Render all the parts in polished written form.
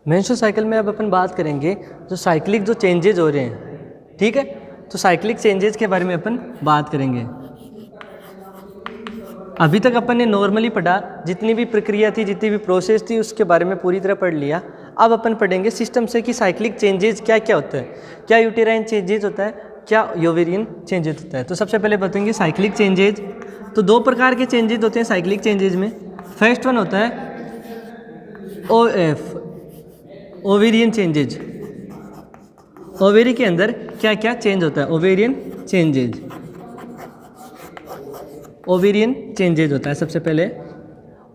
Menstrual cycle में अब अपन बात करेंगे जो साइक्लिक जो चेंजेज हो रहे हैं, ठीक है। तो साइक्लिक चेंजेज के बारे में अपन बात करेंगे। अभी तक अपन ने नॉर्मली पढ़ा, जितनी भी प्रक्रिया थी, जितनी भी प्रोसेस थी, उसके बारे में पूरी तरह पढ़ लिया। अब अपन पढ़ेंगे सिस्टम से कि साइक्लिक चेंजेज क्या क्या होता है, क्या यूटेराइन चेंजेज होता है, क्या ओवेरियन चेंजेज होता है। तो सबसे पहले बताएंगे साइक्लिक चेंजेज। तो दो प्रकार के चेंजेज होते हैं साइक्लिक चेंजेज में। फर्स्ट वन होता है ओवेरियन चेंजेज। ओवेरी के अंदर क्या क्या चेंज होता है, ओवेरियन चेंजेज। ओवेरियन चेंजेज होता है सबसे पहले।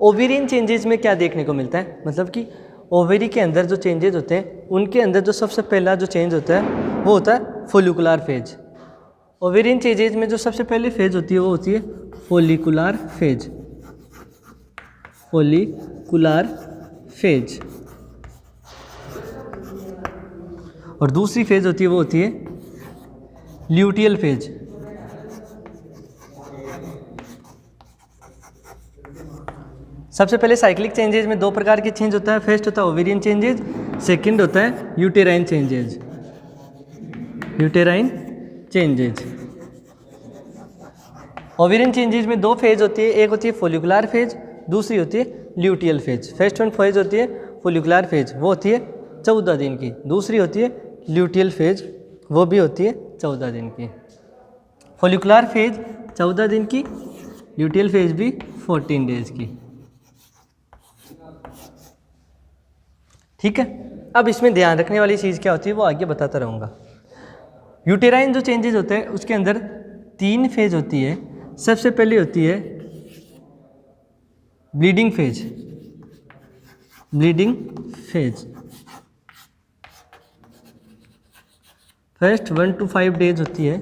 ओवेरियन चेंजेज में क्या देखने को मिलता है, मतलब कि ओवेरी के अंदर जो चेंजेज होते हैं, उनके अंदर जो सबसे पहला जो चेंज होता है वो होता है फोलिकुलर फेज। ओवेरियन चेंजेज में जो सबसे पहले फेज होती है वो होती है फोलिकुलर फेज। Follicular phase. और दूसरी फेज होती है वो होती है ल्यूटियल फेज। सबसे पहले साइक्लिक चेंजेज में दो प्रकार के चेंज होता है। फर्स्ट होता है ओवेरियन चेंजेज, सेकंड होता है uterine changes. Uterine changes. Ovarian changes में दो फेज होती है, एक होती है फोलिकुलर फेज, दूसरी होती है luteal phase. First one phase होती है फोलिकुलर फेज, वो होती है 14 दिन की। दूसरी होती है ल्यूटियल फेज, वो भी होती है 14 दिन की। फोलिकुलर फेज 14 दिन की, ल्यूटियल फेज भी 14 डेज की, ठीक है। अब इसमें ध्यान रखने वाली चीज़ क्या होती है वो आगे बताता रहूँगा। यूटेराइन जो चेंजेज होते हैं उसके अंदर 3 फेज होती है। सबसे पहले होती है bleeding phase. Bleeding phase first 1 to 5 days होती है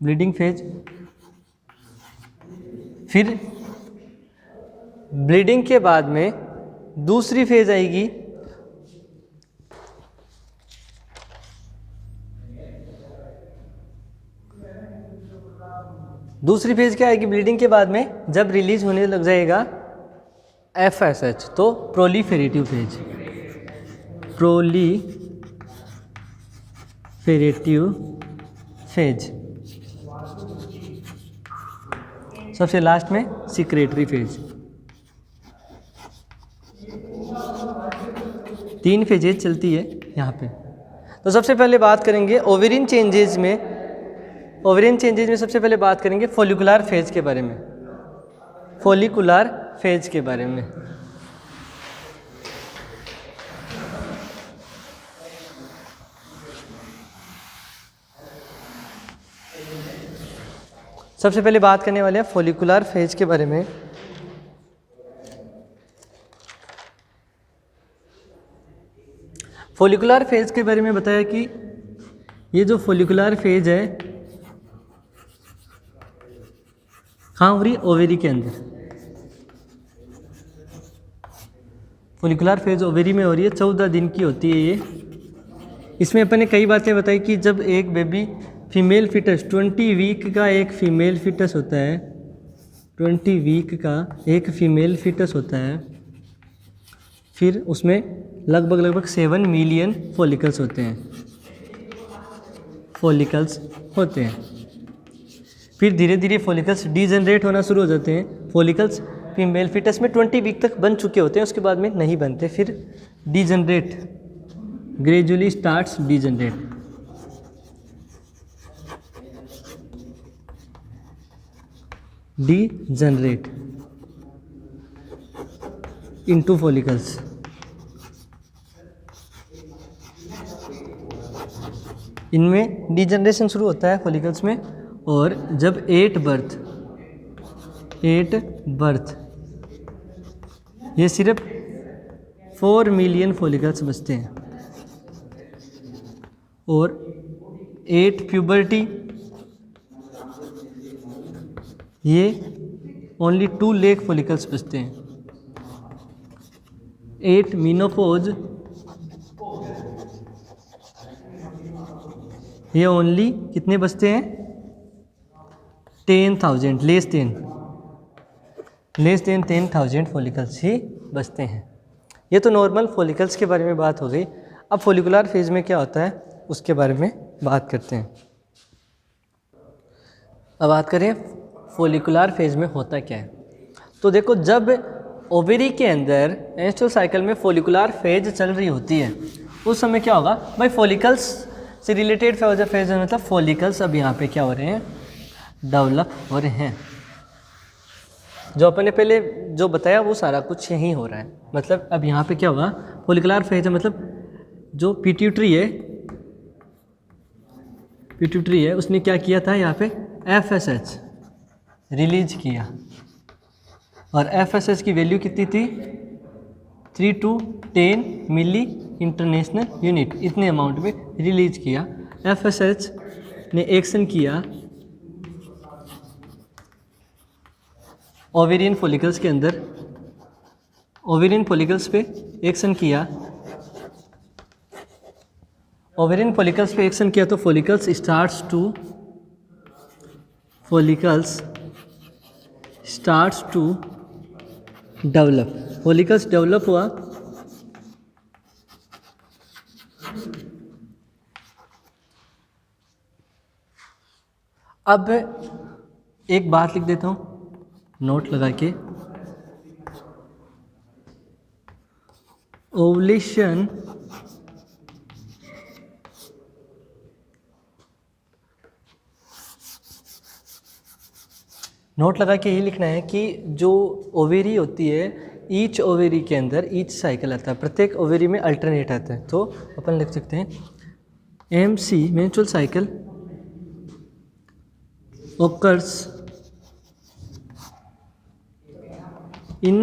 ब्लीडिंग फेज। फिर ब्लीडिंग के बाद में दूसरी फेज आएगी दूसरी फेज क्या आएगी ब्लीडिंग के बाद में, जब रिलीज होने लग जाएगा FSH, तो प्रोलीफेरेटिव फेज। प्रोलीफेरेटिव फेज। सबसे लास्ट में सिक्रेटरी फेज। 3 फेजेज चलती है यहाँ पे। तो सबसे पहले बात करेंगे ओवेरियन चेंजेज में। ओवेरियन चेंजेज में सबसे पहले बात करेंगे फोलिकुलर फेज के बारे में। फोलिकुलर फेज के बारे में। सबसे पहले बात करने वाले हैं फोलिकुलर फेज के बारे में। फोलिकुलर फेज के बारे में बताया कि ये जो फोलिकुलर फेज है कहाँ हो रही है, ओवेरी के अंदर। फोलिकुलर फेज ओवेरी में हो रही है, 14 दिन की होती है ये। इसमें अपन ने कई बातें बताई कि जब एक बेबी फीमेल फिटस 20 वीक का एक फीमेल फिटस होता है, 20 वीक का एक फीमेल फिटस होता है, फिर उसमें लगभग 7 मिलियन फॉलिकल्स होते हैं। फॉलिकल्स होते हैं। फिर धीरे धीरे फॉलिकल्स डीजनरेट होना शुरू हो जाते हैं। फॉलिकल्स फीमेल फिटस में 20 वीक तक बन चुके होते हैं, उसके बाद में नहीं बनते, फिर degenerate, gradually starts degenerate. Degenerate into follicles. इनमें डीजनरेशन शुरू होता है फॉलिकल्स में। और जब 8 बर्थ ये सिर्फ 4 मिलियन फॉलिकल्स बचते हैं। और 8 प्यूबर्टी ये ओनली 2 लाख फॉलिकल्स बचते हैं। 8 मीनोपॉज ये ओनली कितने बचते हैं, 10,000 less than. Less than 10,000 follicles ही बचते हैं। ये तो नॉर्मल फॉलिकल्स के बारे में बात हो गई। अब फॉलिकुलर फेज में क्या होता है उसके बारे में बात करते हैं। अब बात करें फॉलिकुलर फेज में होता क्या है। तो देखो, जब ओवेरी के अंदर मेंस्ट्रुअल साइकिल में फॉलिकुलर फेज चल रही होती है उस समय क्या होगा भाई, फॉलिकल्स से रिलेटेड फेज मतलब फॉलिकल्स अब यहाँ पे क्या हो रहे हैं, डेवलप हो रहे हैं। जो अपन ने पहले जो बताया वो सारा कुछ यहीं हो रहा है। मतलब अब यहाँ पे क्या होगा, फॉलिकुलर फेज है मतलब जो पिट्यूटरी है उसने क्या किया था, यहाँ पे FSH रिलीज किया और FSH की वैल्यू कितनी थी, 3 to 10 मिली इंटरनेशनल यूनिट, इतने अमाउंट में रिलीज किया। FSH ने एक्शन किया ओवेरियन फॉलिकल्स के अंदर, ओवेरियन फॉलिकल्स पे एक्शन किया, ओवेरियन फॉलिकल्स पे एक्शन किया तो follicles starts to develop, follicles develop हुआ। अब एक बात लिख देता हूँ नोट लगा के, ओवुलेशन नोट लगा के ये लिखना है कि जो ओवेरी होती है, ईच ओवेरी के अंदर ईच साइकिल आता है, प्रत्येक ओवेरी में अल्टरनेट आता है। तो अपन लिख सकते हैं MC menstrual cycle occurs in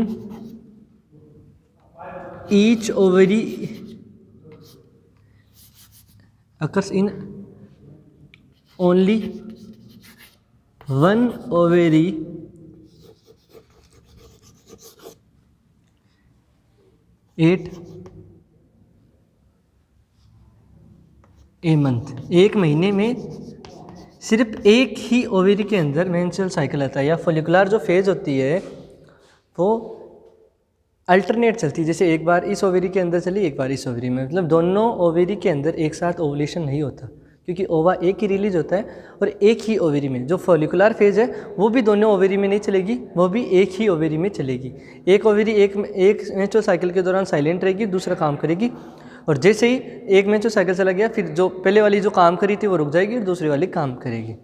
each ovary, occurs in only one ovary at a month, एक महीने में सिर्फ एक ही ओवेरी के अंदर मेंस्ट्रुअल साइकिल आता है। या फॉलिकुलर जो फेज होती है वो अल्टरनेट चलती है, जैसे एक बार इस ओवेरी के अंदर चली, एक बार इस ओवेरी में, मतलब दोनों ओवेरी के अंदर एक साथ ओवुलेशन नहीं होता, क्योंकि ओवा एक ही रिलीज होता है और एक ही ओवेरी में। जो फॉलिकुलर फेज है वो भी दोनों ओवेरी में नहीं चलेगी, वो भी एक ही ओवेरी में चलेगी। एक ओवेरी एक मेंस्ट्रुअल साइकिल के दौरान साइलेंट रहेगी, दूसरा काम करेगी, और जैसे ही एक मेंस्ट्रुअल साइकिल चला गया फिर जो पहले वाली जो काम करी थी वो रुक जाएगी और दूसरी वाली काम करेगी।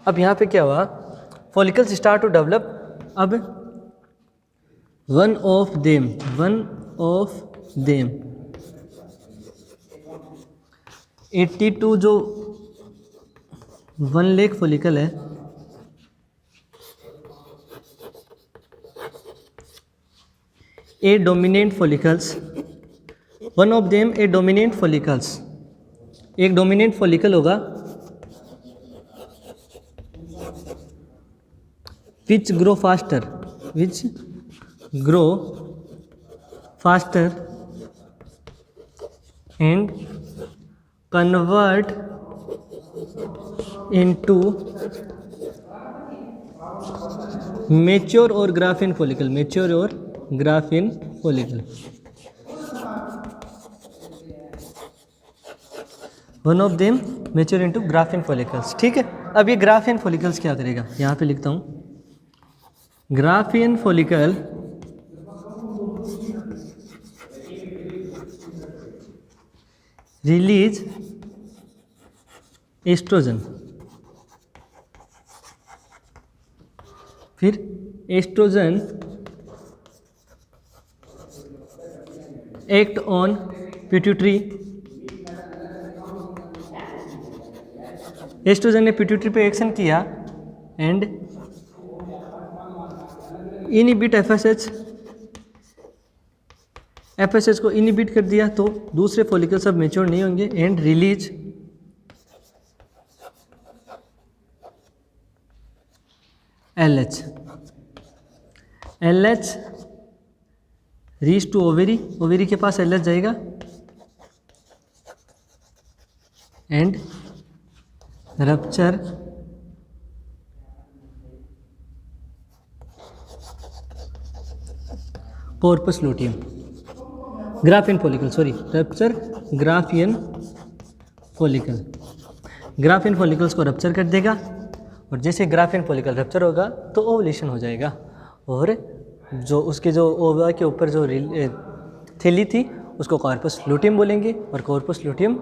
अब यहाँ पे क्या हुआ, फॉलिकल्स स्टार्ट टू डेवलप। अब वन ऑफ देम 82 जो 1 लाख फॉलिकल है, a dominant follicles, one of them a dominant follicles, एक डोमिनेंट फॉलिकल होगा which grow faster and convert into mature और Graafian follicle, one of them mature into Graafian follicles. ठीक है, अब ये graphene follicles क्या करेगा, यहाँ पे लिखता हूँ, ग्राफिन फॉलिकल रिलीज एस्ट्रोजन, फिर estrogen act on pituitary, estrogen ने पिट्यूटरी पे एक्शन किया एंड इनहिबिट FSH को इनहिबिट कर दिया, तो दूसरे फॉलिकल सब मैच्योर नहीं होंगे and release LH reach to ovary के पास LH जाएगा and corpus luteum, graafian follicle, sorry rupture graafian follicle. Graafian follicles को रप्चर कर देगा और जैसे ग्राफियन फॉलिकल रप्चर होगा तो ओवुलेशन हो जाएगा और जो उसके जो ओवा के ऊपर जो थैली थी उसको कॉर्पस लूटियम बोलेंगे। और कॉर्पस लूटियम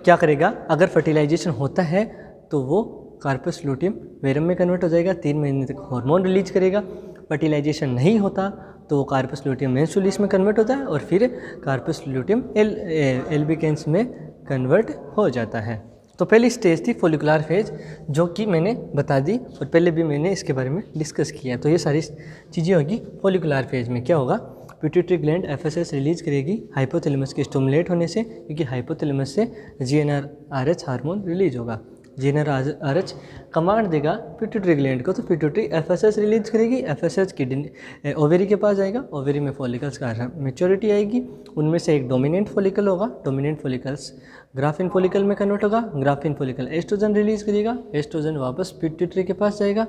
क्या करेगा, अगर फर्टिलाइजेशन होता है तो वो कॉर्पस लूटियम वेरम में कन्वर्ट हो जाएगा, 3 महीने तक हार्मोन रिलीज करेगा। फर्टिलाइजेशन नहीं होता तो वो कॉर्पस लूटियम मेंस्ट्रुअलिस में कन्वर्ट होता है और फिर कॉर्पस लूटियम एल्बिकेंस में कन्वर्ट हो जाता है। तो पहली स्टेज थी फोलिकुलर फेज, जो कि मैंने बता दी और पहले भी मैंने इसके बारे में डिस्कस किया। तो ये सारी चीज़ें होगी फोलिकुलर फेज में। क्या होगा, पिट्यूटरी ग्लैंड एफएसएस रिलीज करेगी हाइपोथैलेमस के स्टिमुलेट होने से, क्योंकि हाइपोथैलेमस से जीएनआरएच हार्मोन रिलीज होगा। जीएनआरएच कमांड देगा पिट्यूटरी ग्लैंड को, तो पिट्यूटरी एफएसएस रिलीज करेगी। एफएसएस किडनी ओवेरी के पास जाएगा, ओवेरी में फॉलिकल्स का मैच्योरिटी आएगी, उनमें से एक डोमिनेंट फॉलिकल होगा, डोमिनेंट फॉलिकल्स ग्राफिन फॉलिकल में कन्वर्ट होगा, ग्राफिन फॉलिकल एस्ट्रोजन रिलीज करेगा, एस्ट्रोजन वापस पिट्यूटरी के पास जाएगा,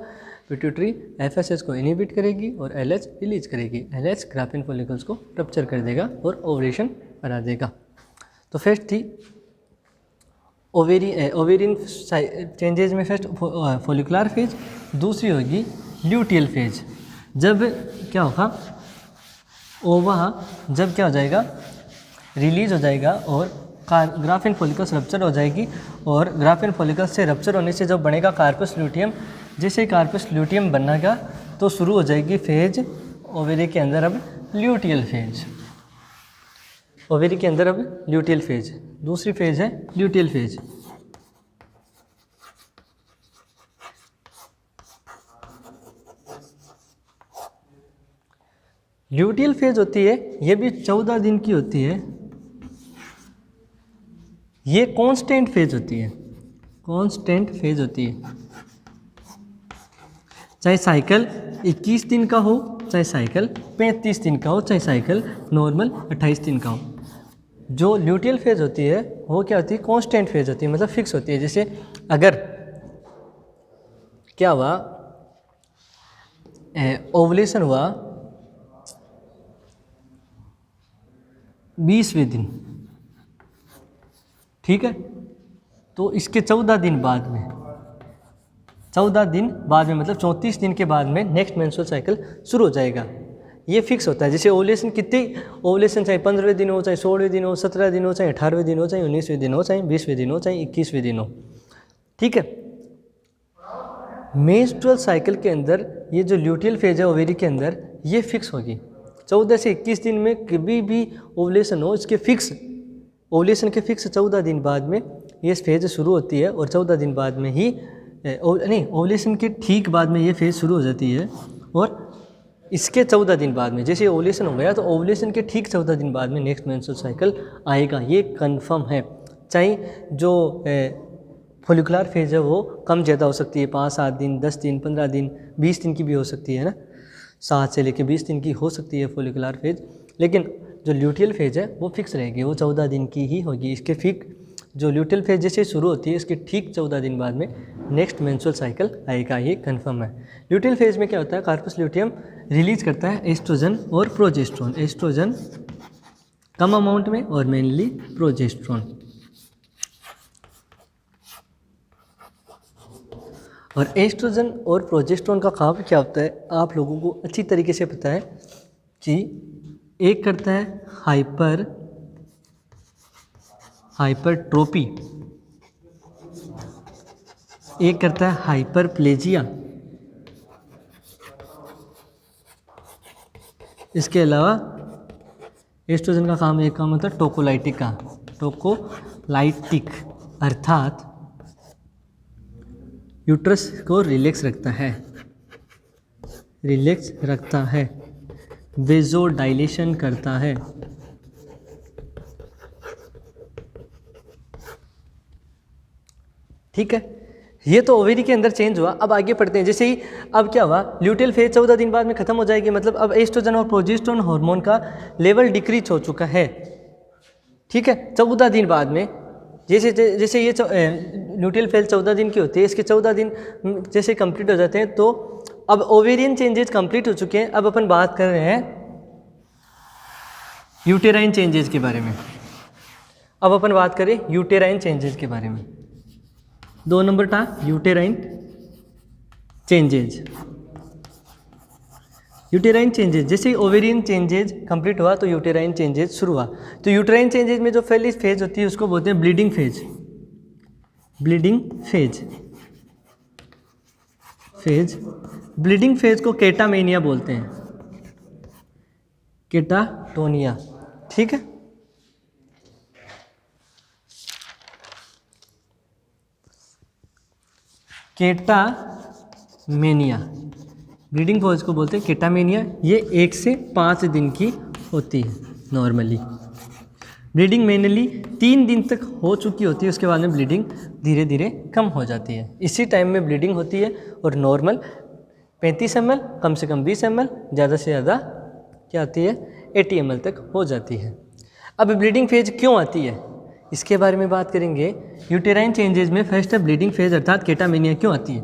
पिट्यूटरी एफएसएस को इनहिबिट करेगी और एलएच रिलीज करेगी। एलएच ग्राफिन फॉलिकल्स को रप्चर कर देगा और ओवरेशन करा देगा। तो फर्स्ट थी ओवेरियन चेंजेज में फर्स्ट फॉलिकुलर फेज, दूसरी होगी ल्यूटियल फेज। जब क्या होगा, ओवा जब क्या हो जाएगा, रिलीज हो जाएगा और ग्राफिन फॉलिकल्स रप्चर हो जाएगी और ग्राफिन फॉलिकल्स से रप्चर होने से जब बनेगा कार्पस ल्यूटियम, जैसे ही कार्पस ल्यूटियम बनेगा तो शुरू हो जाएगी फेज ओवेरी के अंदर अब ल्यूटियल फेज। ओवेरी के अंदर अब ल्यूटियल फेज, दूसरी फेज है ल्यूटियल फेज। ल्यूटियल फेज होती है, ये भी 14 दिन की होती है। ये कांस्टेंट फेज होती है, कांस्टेंट फेज होती है। चाहे साइकिल 21 दिन का हो, चाहे साइकिल 35 दिन का हो, चाहे साइकिल नॉर्मल 28 दिन का हो। जो ल्यूटियल फेज होती है वो क्या होती है, कांस्टेंट फेज होती है, मतलब फिक्स होती है। जैसे अगर क्या हुआ, ओवुलेशन हुआ 20वें दिन, ठीक है, तो इसके 14 दिन बाद में, 14 दिन बाद में मतलब 34 दिन के बाद में नेक्स्ट मेंस्ट्रुअल साइकिल शुरू हो जाएगा। ये फिक्स होता है। जैसे ओवुलेशन कितनी, ओवुलेशन चाहे 15वें दिन हो, चाहे 16वें दिन हो, 17 दिन हो, चाहे 18वें दिन हो, चाहे 19वें दिन हो, चाहे 20वें दिन हो, चाहे 21वें दिन हो, ठीक है। मेंस्ट्रुअल साइकिल के अंदर ये जो ल्यूटियल फेज है ओवेरी के अंदर, ये फिक्स होगी। 14 से 21 दिन में कभी भी ओवुलेशन हो, इसके फिक्स ओवुलेशन के फिक्स 14 दिन बाद में ये फेज शुरू होती है और 14 दिन बाद में ही नहीं, ओवुलेशन के ठीक बाद में ये फेज शुरू हो जाती है और इसके 14 दिन बाद में, जैसे ओवुलेशन हो गया तो ओवुलेशन के ठीक 14 दिन बाद में नेक्स्ट मेंस्ट्रुअल साइकिल आएगा, ये कंफर्म है। चाहे जो फॉलिकुलर फेज है वो कम ज़्यादा हो सकती है, 5-7 दिन, 10 दिन, 15 दिन, 20 दिन की भी हो सकती है ना, 7 से लेकर 20 दिन की हो सकती है फॉलिकुलर फेज। लेकिन जो ल्यूटियल फेज है वो फिक्स रहेगी, वो 14 दिन की ही होगी। इसके फिक्स जो ल्यूटियल फेज जैसे शुरू होती है इसके ठीक 14 दिन बाद में नेक्स्ट मेंस्ट्रुअल साइकिल आएगा, ये कंफर्म है। ल्यूटियल फेज में क्या होता है, कार्पस ल्यूटियम रिलीज करता है एस्ट्रोजन और प्रोजेस्टेरोन, एस्ट्रोजन कम अमाउंट में और मेनली प्रोजेस्टेरोन। और एस्ट्रोजन और प्रोजेस्टेरोन का काम क्या होता है, आप लोगों को अच्छी तरीके से पता है कि एक करता है हाइपरट्रोपी, एक करता है हाइपरप्लेजिया, इसके अलावा एस्ट्रोजन का काम, एक काम होता है टोकोलाइटिक का, टोकोलाइटिक अर्थात यूट्रस को रिलैक्स रखता है, वेजोडाइलेशन करता है। ठीक है, ये तो ओवेरी के अंदर चेंज हुआ। अब आगे पढ़ते हैं। जैसे ही अब क्या हुआ, ल्यूटियल फेज 14 दिन बाद में खत्म हो जाएगी, मतलब अब एस्ट्रोजन और प्रोजेस्टेरोन हार्मोन का लेवल डिक्रीज हो चुका है। ठीक है, 14 दिन बाद में जैसे ये ल्यूटियल फेज 14 दिन की होती है, इसके 14 दिन जैसे कंप्लीट हो जाते हैं तो अब ओवेरियन चेंजेस कंप्लीट हो चुके हैं। अब अपन बात कर रहे हैं यूटेराइन चेंजेस के बारे में। अब अपन बात करें यूटेराइन चेंजेस के बारे में। 2 नंबर था यूटेराइन चेंजेज। यूटेराइन चेंजेज, जैसे ओवेरियन चेंजेज कंप्लीट हुआ तो यूटेराइन चेंजेज शुरू हुआ। तो यूटेराइन चेंजेज में जो पहली फेज होती है उसको बोलते हैं bleeding phase. Bleeding phase bleeding phase को केटामेनिया बोलते हैं, केटाटोनिया। ठीक है, केटामेनिया ब्लीडिंग फेज को बोलते हैं केटामेनिया। ये 1 से 5 दिन की होती है नॉर्मली। ब्लीडिंग मेनली 3 दिन तक हो चुकी होती है, उसके बाद में ब्लीडिंग धीरे धीरे कम हो जाती है। इसी टाइम में ब्लीडिंग होती है और नॉर्मल 35 ml, कम से कम 20 ml, ज़्यादा से ज़्यादा क्या आती है 80 ml तक हो जाती है। अब ब्लीडिंग फेज क्यों आती है इसके बारे में बात करेंगे। यूटेराइन चेंजेज में फर्स्ट है ब्लीडिंग फेज अर्थात केटामेनिया क्यों आती है।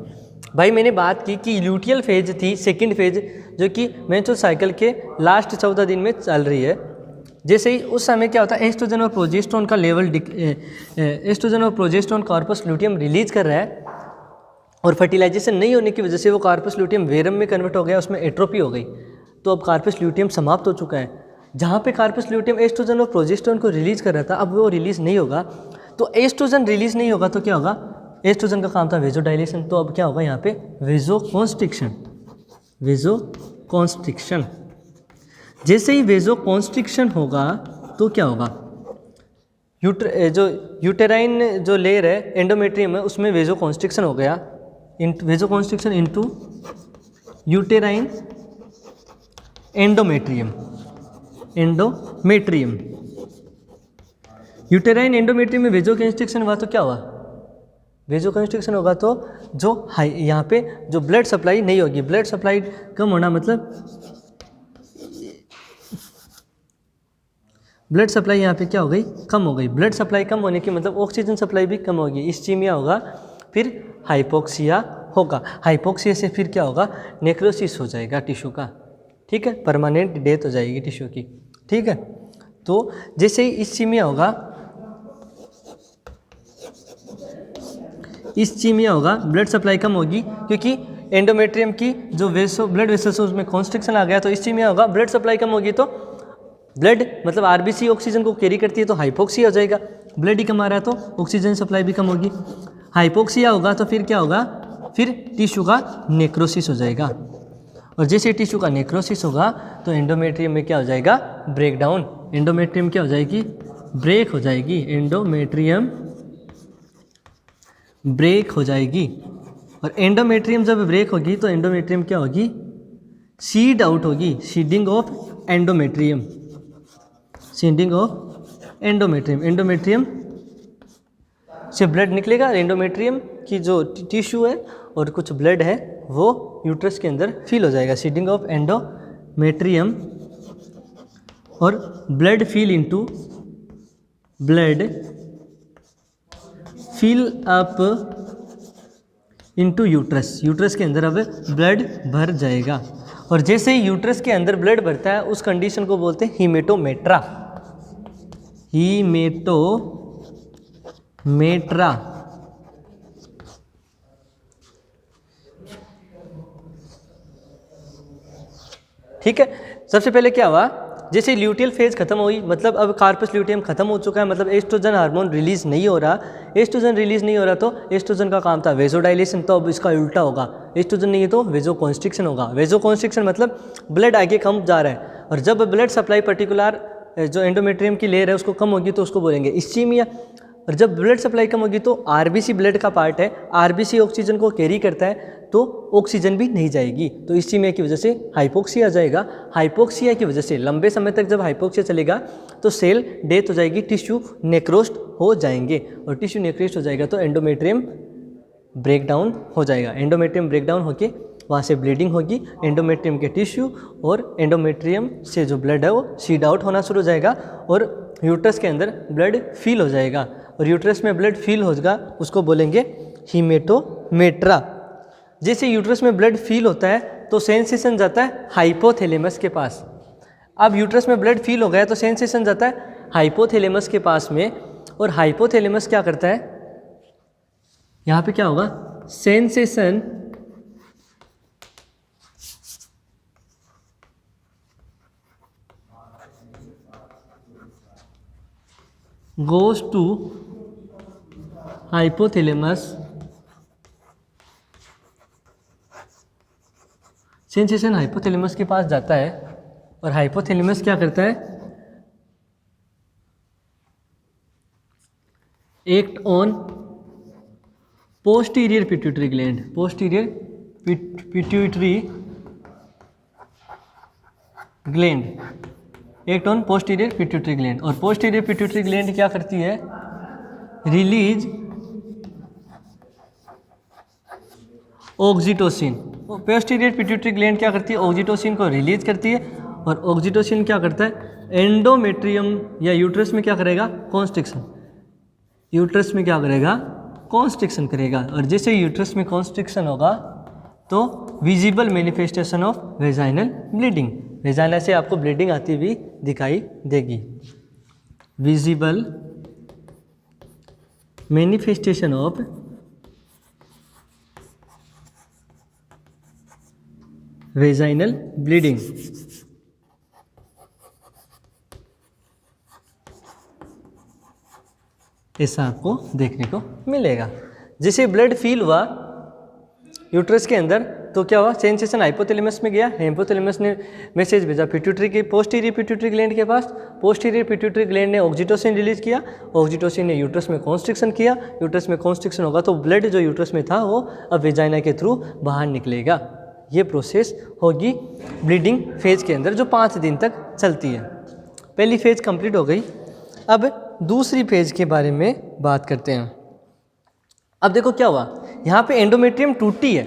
भाई मैंने बात की कि ल्यूटियल फेज थी सेकंड फेज, जो कि मेंस्ट्रुअल साइकिल के लास्ट 14 दिन में चल रही है। जैसे ही उस समय क्या होता है, एस्ट्रोजन और प्रोजेस्टेरोन का लेवल एस्ट्रोजन और प्रोजेस्टेरोन कॉर्पस ल्यूटियम रिलीज कर रहा है और फर्टिलाइजेशन नहीं होने की वजह से वो कॉर्पस ल्यूटियम वेरम में कन्वर्ट हो गया, उसमें एट्रोपी हो गई। तो अब कॉर्पस ल्यूटियम समाप्त हो चुका है। जहाँ पे कॉर्पस ल्यूटियम एस्ट्रोजन और प्रोजेस्टेरोन को रिलीज कर रहा था, अब वो रिलीज नहीं होगा। तो एस्ट्रोजन रिलीज नहीं होगा तो क्या होगा, एस्ट्रोजन का काम था वेजोडाइलेशन, तो अब क्या होगा यहाँ पे वेजोकॉन्स्ट्रिक्शन। वेजोकॉन्स्ट्रिक्शन, जैसे ही वेजोकॉन्स्ट्रिक्शन होगा तो क्या होगा, जो यूटेराइन जो लेयर है एंडोमेट्रियम है उसमें वेजोकॉन्स्ट्रिक्शन हो गया। Vasoconstriction into uterine endometrium. Uterine endometrium में वेजोकॉन्स्ट्रिक्शन हुआ तो क्या हुआ, वेजोकॉन्स्ट्रिक्शन होगा तो जो हाई यहाँ पे जो ब्लड सप्लाई नहीं होगी, ब्लड सप्लाई कम होना मतलब ब्लड सप्लाई यहाँ पे क्या हो गई, कम हो गई। ब्लड सप्लाई कम होने की मतलब ऑक्सीजन सप्लाई भी कम होगी, इस्चीमिया होगा, फिर हाइपोक्सिया होगा। हाइपोक्सिया से फिर क्या होगा, नेक्रोसिस हो जाएगा टिश्यू का। ठीक है, परमानेंट डेथ हो जाएगी टिश्यू की। ठीक है, तो जैसे ही इस्चीमिया होगा, ब्लड सप्लाई कम होगी क्योंकि एंडोमेट्रियम की जो ब्लड वेसल्स उसमें कॉन्स्ट्रिक्शन आ गया, तो इस्चीमिया होगा। ब्लड सप्लाई कम होगी तो ब्लड मतलब आरबीसी ऑक्सीजन को कैरी करती है तो हाइपोक्सिया हो जाएगा। ब्लड ही कम आ रहा है तो ऑक्सीजन सप्लाई भी कम होगी। हाइपोक्सिया होगा तो फिर क्या होगा, फिर टिश्यू का नेक्रोसिस हो जाएगा। और जैसे टिश्यू का नेक्रोसिस होगा तो एंडोमेट्रियम में क्या हो जाएगा, ब्रेकडाउन। एंडोमेट्रियम क्या हो जाएगी, ब्रेक हो जाएगी। एंडोमेट्रियम ब्रेक हो जाएगी। और एंडोमेट्रियम जब ब्रेक होगी तो एंडोमेट्रियम क्या होगी, सीड आउट होगी। Seeding of endometrium, seeding of endometrium. Endometrium से ब्लड निकलेगा, एंडोमेट्रियम की जो टिश्यू है और कुछ ब्लड है वो यूट्रस के अंदर फिल हो जाएगा। सीडिंग ऑफ एंडोमेट्रियम और blood fill into fill up into uterus. Uterus के अंदर अब ब्लड भर जाएगा। और जैसे ही यूट्रस के अंदर ब्लड भरता है उस कंडीशन को बोलते हैं हीमेटोमेट्रा। हीमेटोमेट्रा। ठीक है, सबसे पहले क्या हुआ, जैसे ल्यूटियल फेज खत्म हुई मतलब अब कार्पस ल्यूटियम खत्म हो चुका है, मतलब एस्ट्रोजन हार्मोन रिलीज नहीं हो रहा। एस्ट्रोजन रिलीज नहीं हो रहा तो एस्ट्रोजन का काम था वेजोडाइलेशन, तो अब इसका उल्टा होगा। एस्ट्रोजन नहीं है तो वेजोकॉन्स्ट्रिक्शन होगा। वेजोकॉन्स्ट्रिक्शन मतलब ब्लड आगे कम जा रहा है। और जब ब्लड सप्लाई पर्टिकुलर जो एंडोमेट्रियम की लेयर है उसको कम होगी तो उसको बोलेंगे इस्चीमिया। और जब ब्लड सप्लाई कम होगी तो आरबीसी ब्लड का पार्ट है, आरबीसी ऑक्सीजन को कैरी करता है तो ऑक्सीजन भी नहीं जाएगी, तो इस्चीमिया की वजह से हाइपोक्सिया आ जाएगा। हाइपोक्सिया की वजह से लंबे समय तक जब हाइपोक्सिया चलेगा तो सेल डेथ हो जाएगी, टिश्यू नेक्रोस्ट हो जाएंगे। और टिश्यू नेक्रोस्ट हो जाएगा तो एंडोमेट्रियम ब्रेकडाउन हो जाएगा। एंडोमेट्रियम ब्रेकडाउन होके वहाँ से ब्लीडिंग होगी एंडोमेट्रियम के टिश्यू, और एंडोमेट्रियम से जो ब्लड है वो सीड आउट होना शुरू हो जाएगा और यूट्रस के अंदर ब्लड फील हो जाएगा। और यूट्रस में ब्लड फील होगा उसको बोलेंगे हीमेटोमेट्रा। जैसे यूट्रस में ब्लड फील होता है तो सेंसेशन जाता है हाइपोथैलेमस के पास। अब यूट्रस में ब्लड फील हो गया तो सेंसेशन जाता है हाइपोथैलेमस के पास में, और हाइपोथैलेमस क्या करता है, यहाँ पे क्या होगा, sensation goes to hypothalamus, sensation hypothalamus के पास जाता है और हाइपोथैलेमस क्या करता है, act on posterior pituitary gland, posterior pituitary gland, act on posterior pituitary gland. और पोस्टीरियर पिट्यूटरी ग्लैंड क्या करती है, release oxytocin. Posterior pituitary gland क्या करती है, ऑक्सीटोसिन को रिलीज करती है, और ऑक्सीटोसिन क्या करता है, एंडोमेट्रियम या यूट्रस में क्या करेगा, कॉन्स्ट्रिक्शन, यूट्रस में क्या करेगा, कॉन्स्ट्रिक्शन करेगा। और जैसे यूट्रस में कॉन्स्ट्रिक्शन होगा तो visible manifestation of vaginal bleeding, vagina से आपको ब्लीडिंग आती हुई दिखाई देगी। Visible manifestation of vaginal bleeding, ऐसा आपको देखने को मिलेगा। जैसे ब्लड फील हुआ यूट्रस के अंदर तो क्या हुआ, सेंसेशन हाइपोथैलेमस में गया, हाइपोथैलेमस ने मैसेज भेजा पिट्यूटरी के पोस्टीरियर पिट्यूटरी ग्लैंड के पास, पोस्टीरियर पिट्यूटरी ग्लैंड ने ऑक्सीटोसिन रिलीज किया, ऑक्सीटोसिन ने यूट्रस में कॉन्स्ट्रिक्शन किया, यूट्रस में कॉन्स्ट्रिक्शन होगा तो ब्लड जो यूट्रस में था वो अब वेजाइना के थ्रू बाहर निकलेगा। ये प्रोसेस होगी ब्लीडिंग फेज के अंदर जो 5 दिन तक चलती है। पहली फेज कंप्लीट हो गई, अब दूसरी फेज के बारे में बात करते हैं। अब देखो क्या हुआ, यहाँ पे एंडोमेट्रियम टूटी है।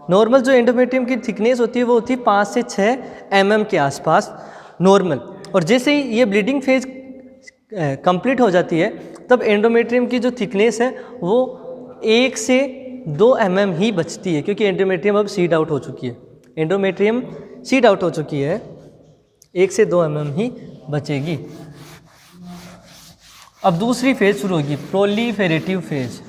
नॉर्मल जो एंडोमेट्रियम की थिकनेस होती है वो होती है 5 से 6 mm के आसपास नॉर्मल, और जैसे ही ये ब्लीडिंग फेज कंप्लीट हो जाती है तब एंडोमेट्रियम की जो थिकनेस है वो 1 से 2 mm ही बचती है, क्योंकि एंडोमेट्रियम अब सीड आउट हो चुकी है, एंडोमेट्रियम सीड आउट हो चुकी है, 1 से 2 mm ही बचेगी। अब दूसरी फेज शुरू होगी, प्रोलीफेरेटिव फेज।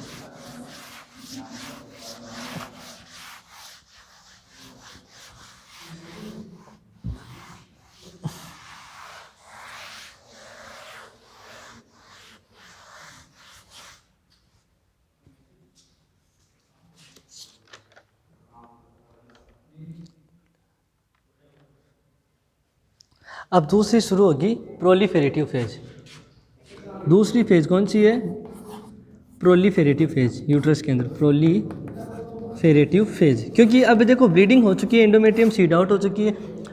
अब दूसरी शुरू होगी प्रोलीफेरेटिव फेज। दूसरी फेज कौन सी है, प्रोलीफेरेटिव फेज, यूट्रस के अंदर प्रोलीफेरेटिव फेज, क्योंकि अब देखो ब्लीडिंग हो चुकी है, एंडोमेट्रियम सीड आउट हो चुकी है,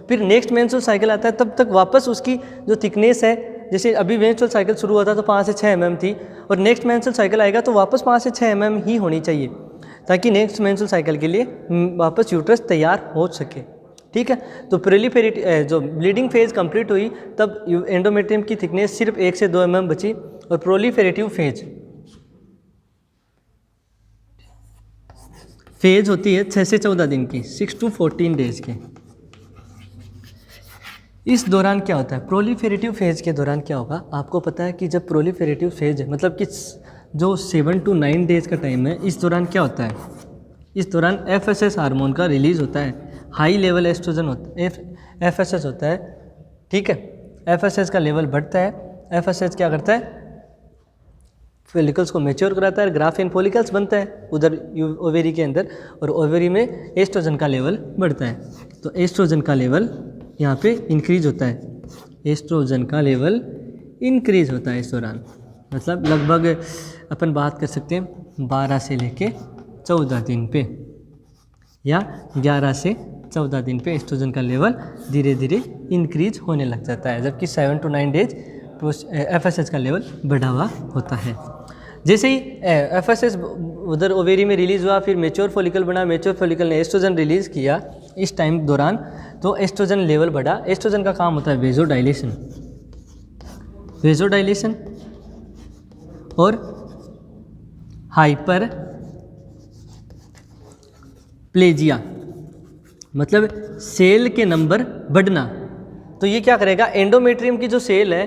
फिर नेक्स्ट मेंस्ट्रुअल साइकिल आता है तब तक वापस उसकी जो थिकनेस है, जैसे अभी मेंस्ट्रुअल साइकिल शुरू हुआ था तो 5 से 6 mm थी, और नेक्स्ट मेंस्ट्रुअल साइकिल आएगा तो वापस 5 से 6 mm ही होनी चाहिए, ताकि नेक्स्ट मेंस्ट्रुअल साइकिल के लिए वापस यूट्रस तैयार हो सके। ठीक है, तो प्रोलीफेरेटिव जो ब्लीडिंग फेज कंप्लीट हुई तब एंडोमेट्रियम की थिकनेस सिर्फ 1 से 2 mm बची, और प्रोलीफेरेटिव फेज होती है 6 से 14 दिन की, 6 to 14 डेज की। इस दौरान क्या होता है, प्रोलीफेरेटिव फेज के दौरान क्या होगा, आपको पता है कि जब प्रोलीफेरेटिव फेज है मतलब कि जो 7 to 9 डेज का टाइम है, इस दौरान क्या होता है, इस दौरान FSH हार्मोन का रिलीज होता है, हाई लेवल एस्ट्रोजन होता है, FSH होता है। ठीक है, FSH का लेवल बढ़ता है। FSH क्या करता है, फॉलिकल्स को मैच्योर कराता है, ग्राफिन फॉलिकल्स बनता है उधर ओवेरी के अंदर, और ओवेरी में एस्ट्रोजन का लेवल बढ़ता है, तो एस्ट्रोजन का लेवल यहाँ पे इंक्रीज होता है, एस्ट्रोजन का लेवल इंक्रीज होता है इस दौरान, मतलब लगभग अपन बात कर सकते हैं 12 से लेके 14 दिन पे, या 11 से 14 दिन पे एस्ट्रोजन का लेवल धीरे धीरे इंक्रीज होने लग जाता है, जबकि 7 to 9 डेज FSH का लेवल बढ़ा हुआ होता है। जैसे ही FSH उधर ओवेरी में रिलीज़ हुआ, फिर मेच्योर फॉलिकल बना, मेच्योर फॉलिकल ने एस्ट्रोजन रिलीज़ किया इस टाइम दौरान, तो एस्ट्रोजन लेवल बढ़ा। एस्ट्रोजन का काम होता है वेजोडाइलेशन, वेजोडाइलेशन और हाइपर प्लेजिया, मतलब सेल के नंबर बढ़ना। तो तो ये क्या करेगा, एंडोमेट्रियम की जो सेल है,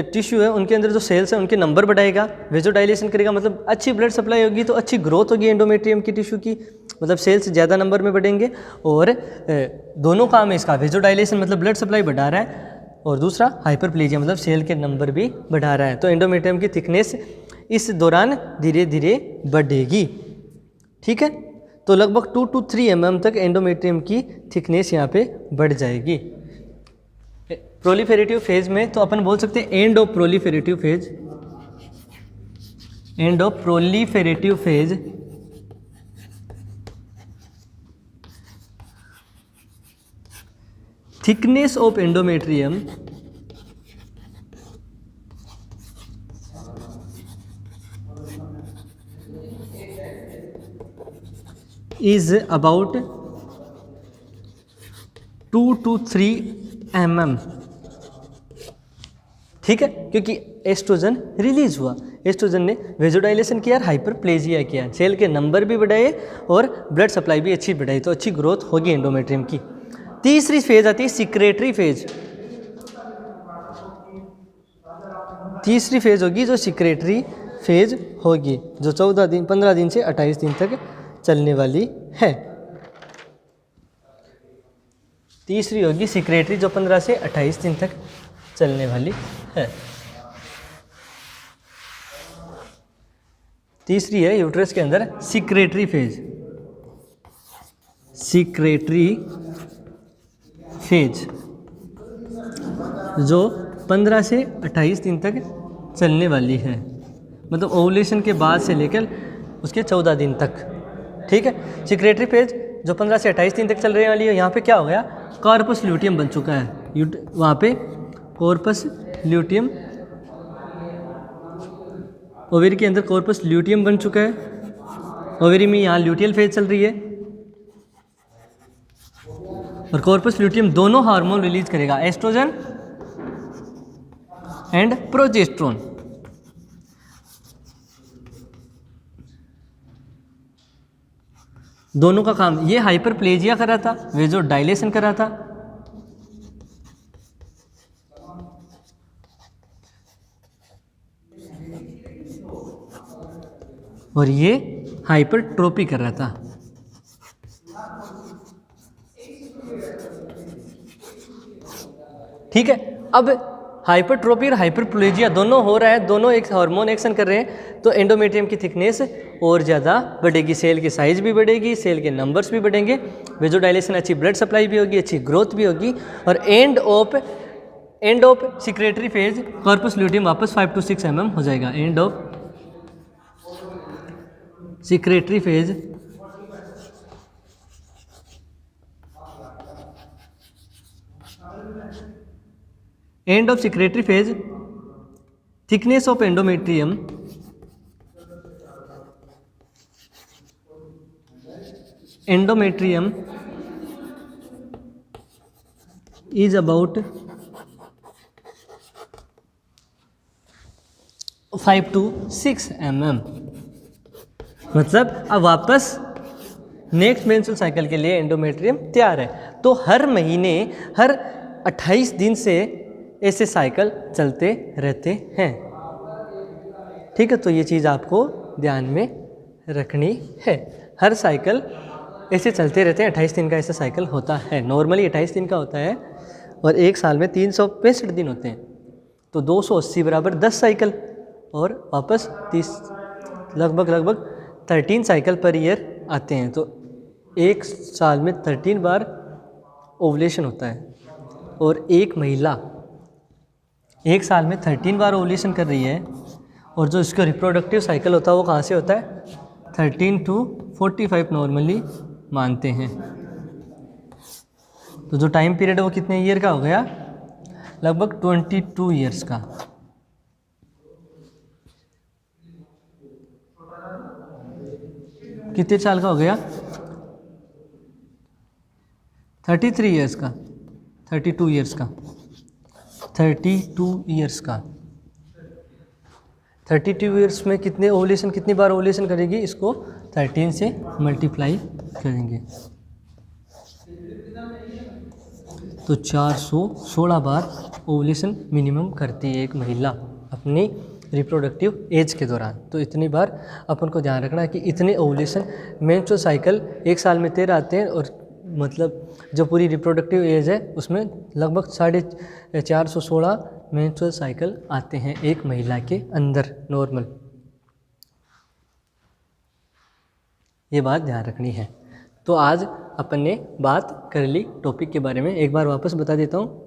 टिश्यू है, उनके अंदर जो सेल्स हैं उनके नंबर बढ़ाएगा, वेजोडाइलेशन करेगा, मतलब अच्छी ब्लड सप्लाई होगी तो अच्छी ग्रोथ होगी एंडोमेट्रियम की टिश्यू की, मतलब सेल्स ज़्यादा नंबर में बढ़ेंगे। और दोनों काम है इसका, वेजोडाइलेशन मतलब ब्लड सप्लाई बढ़ा रहा है, और दूसरा हाइपरप्लेजिया मतलब सेल के नंबर भी बढ़ा रहा है। तो एंडोमेट्रियम की थिकनेस इस दौरान धीरे धीरे बढ़ेगी। ठीक है, तो लगभग 2 to 3 mm तक एंडोमेट्रियम की थिकनेस यहाँ पे बढ़ जाएगी। प्रोलिफेरेटिव फेज में तो अपन बोल सकते हैं end of proliferative phase, end of proliferative phase thickness of endometrium is about 2 to 3 mm। ठीक है, क्योंकि एस्ट्रोजन रिलीज हुआ, एस्ट्रोजन ने वेजोडाइलेशन किया और हाइपरप्लेजिया किया, सेल के नंबर भी बढ़ाए और ब्लड सप्लाई भी अच्छी बढ़ाई, तो अच्छी ग्रोथ होगी एंडोमेट्रियम की। तीसरी फेज आती है सिक्रेटरी फेज। तीसरी फेज होगी जो सिक्रेटरी फेज होगी, जो 14 दिन 15 दिन से 28 दिन तक चलने वाली है। तीसरी होगी सिक्रेटरी जो 15 से 28 दिन तक चलने वाली है। तीसरी है यूट्रस के अंदर सिक्रेटरी फेज, सिक्रेटरी फेज जो 15 से 28 दिन तक चलने वाली है, मतलब ओवुलेशन के बाद से लेकर उसके 14 दिन तक। ठीक है, सिक्रेटरी फेज जो 15 से 28 दिन तक चल रही वाली है। यहाँ पे क्या हो गया, कॉर्पस ल्यूटियम बन चुका है, वहाँ पे कॉर्पस ल्यूटियम, ओवेरी के अंदर कॉर्पस ल्यूटियम बन चुका है। ओवेरी में यहाँ ल्यूटियल फेज चल रही है, और कॉर्पस ल्यूटियम दोनों हार्मोन रिलीज करेगा, एस्ट्रोजन एंड प्रोजेस्टेरोन। दोनों का काम, ये हाइपरप्लेजिया कर रहा था, वेजोडाइलेशन कर रहा था। और ये हाइपरट्रोपी कर रहा था। ठीक है, अब हाइपरट्रोपी और हाइपरप्लेजिया दोनों हो रहा है, दोनों एक हार्मोन एक्शन कर रहे हैं, तो एंडोमेट्रियम की थिकनेस और ज़्यादा बढ़ेगी, सेल की साइज भी बढ़ेगी, सेल के नंबर्स भी बढ़ेंगे, वेजोडाइलेशन, अच्छी ब्लड सप्लाई भी होगी, अच्छी ग्रोथ भी होगी। और end of secretary phase corpus luteum वापस 5 to 6 mm हो जाएगा। End of secretary phase end of secretary phase thickness of endometrium is about 5 to 6 mm। मतलब अब वापस नेक्स्ट मेंस्ट्रुअल साइकिल के लिए एंडोमेट्रियम तैयार है। तो हर महीने, हर 28 दिन से ऐसे साइकिल चलते रहते हैं। ठीक है, तो ये चीज़ आपको ध्यान में रखनी है। हर साइकिल ऐसे चलते रहते हैं, 28 दिन का ऐसा साइकिल होता है, नॉर्मली 28 दिन का होता है, और एक साल में 365 दिन होते हैं, तो 280 बराबर 10 साइकिल, और वापस 30 लगभग 13 साइकिल पर ईयर आते हैं। तो एक साल में 13 बार ओवुलेशन होता है, और एक महिला एक साल में 13 बार ओवुलेशन कर रही है, और जो इसका रिप्रोडक्टिव साइकिल होता है वो कहाँ से होता है, 13 to 45 नॉर्मली मानते हैं। तो जो टाइम पीरियड है वो कितने ईयर का हो गया, लगभग 22 ईयर्स का। कितने साल का हो गया, 33 ईयर्स का, 32 ईयर्स का, 32 ईयर्स का। 32 ईयर्स में कितने ओवुलेशन, कितनी बार ओवुलेशन करेगी, इसको 13 से मल्टीप्लाई करेंगे। तो 416 बार ओवुलेशन मिनिमम करती है एक महिला अपनी रिप्रोडक्टिव एज के दौरान। तो इतनी बार अपन को ध्यान रखना है कि इतने ओवुलेशन मेंस्ट्रुअल साइकिल एक साल में 13 आते हैं, और मतलब जो पूरी रिप्रोडक्टिव एज है उसमें लगभग 416 मेंस्ट्रुअल साइकिल आते हैं एक महिला के अंदर नॉर्मल। ये बात ध्यान रखनी है। तो आज अपन ने बात कर ली टॉपिक के बारे में। एक बार वापस बता देता हूँ,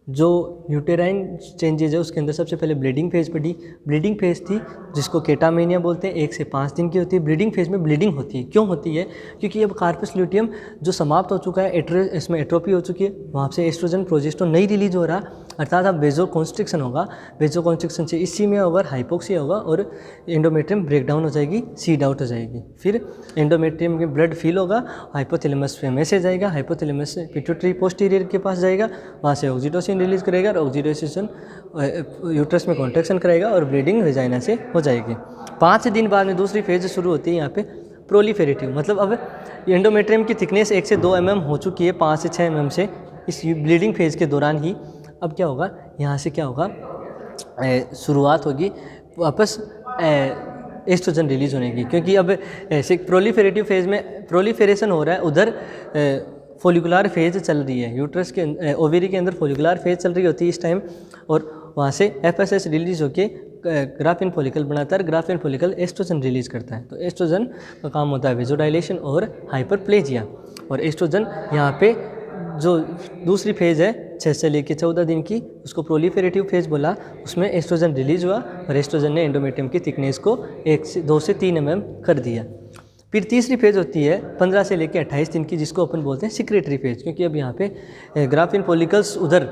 जो यूटेराइन चेंजेज है उसके अंदर सबसे पहले ब्लीडिंग फेज पड़ी। ब्लीडिंग फेज थी जिसको केटामेनिया बोलते हैं, 1 से 5 दिन की होती है। ब्लीडिंग फेज में ब्लीडिंग होती है, क्यों होती है? क्योंकि अब कार्पस ल्यूटियम जो समाप्त हो चुका है, इसमें एट्रोपी हो चुकी है, वहाँ से एस्ट्रोजन प्रोजेस्टेरोन नहीं रिलीज हो रहा, अर्थात अब वेजो कॉन्स्ट्रिक्शन होगा। वेजो कॉन्स्ट्रिक्शन से इसी में अगर हाइपोक्सिया होगा और एंडोमेट्रियम ब्रेकडाउन हो जाएगी, सीड आउट हो जाएगी। फिर एंडोमेट्रियम में ब्लड फील होगा, हाइपोथैलेमस पे मैसेज जाएगा, हाइपोथैलेमस से पिट्यूटरी पोस्टीरियर के पास जाएगा, वहाँ से ऑक्सीटोसिन रिलीज करेगा और ऑक्सीटोसिन यूट्रस में कॉन्ट्रैक्शन करेगा और ब्लीडिंग वेजाइना से हो जाएगी। 5 दिन बाद में दूसरी फेज शुरू होती है यहाँ पे प्रोलिफेरेटिव, मतलब अब एंडोमेट्रियम की थिकनेस 1 से 2 mm हो चुकी है, 5 से 6 mm से इस ब्लीडिंग फेज के दौरान ही। अब क्या होगा, यहाँ से क्या होगा, शुरुआत होगी वापस एस्ट्रोजन रिलीज होने की, क्योंकि अब ऐसे प्रोलिफेरेटिव फेज में प्रोलिफेरेशन हो रहा है, उधर फोलिकुलर फेज चल रही है, यूट्रस के ओवेरी के अंदर फोलिकुलर फेज चल रही होती है इस टाइम, और वहाँ से एफएसएच रिलीज होके ग्राफिन फॉलिकल बनाता है, ग्राफिन फॉलिकल एस्ट्रोजन रिलीज करता है। तो एस्ट्रोजन का काम होता है वेजोडाइलेशन और हाइपरप्लेजिया। और एस्ट्रोजन यहाँ पे जो दूसरी फेज़ है 6 से लेकर 14 दिन की, उसको प्रोलिफेरेटिव फेज़ बोला, उसमें एस्ट्रोजन रिलीज हुआ और एस्ट्रोजन ने एंडोमेट्रियम की थिकनेस को 2 से 3 mm कर दिया। फिर तीसरी फेज़ होती है 15 से लेकर 28 दिन की, जिसको अपन बोलते हैं सिक्रेटरी फेज़, क्योंकि अब यहाँ पे ग्राफिन फॉलिकल्स उधर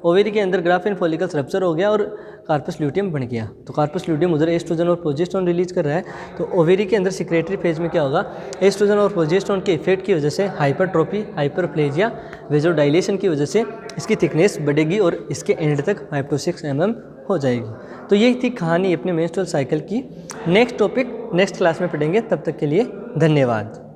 ओवेरी के अंदर ग्राफिन फॉलिकल्स रप्चर हो गया और कार्पस ल्यूटियम बन गया। तो कार्पस ल्यूटियम उधर एस्ट्रोजन और प्रोजेस्टेरोन रिलीज कर रहा है, तो ओवेरी के अंदर सिक्रेटरी फेज में क्या होगा, एस्ट्रोजन और प्रोजेस्टेरोन के इफेक्ट की वजह से हाइपरट्रोफी, हाइपरप्लेजिया, वेजोडाइलेशन की वजह से इसकी थिकनेस बढ़ेगी और इसके एंड तक 5 to 6 mm हो जाएगी। तो यही थी कहानी अपने मेंस्ट्रुअल साइकिल की। नेक्स्ट टॉपिक नेक्स्ट क्लास में पढ़ेंगे, तब तक के लिए धन्यवाद।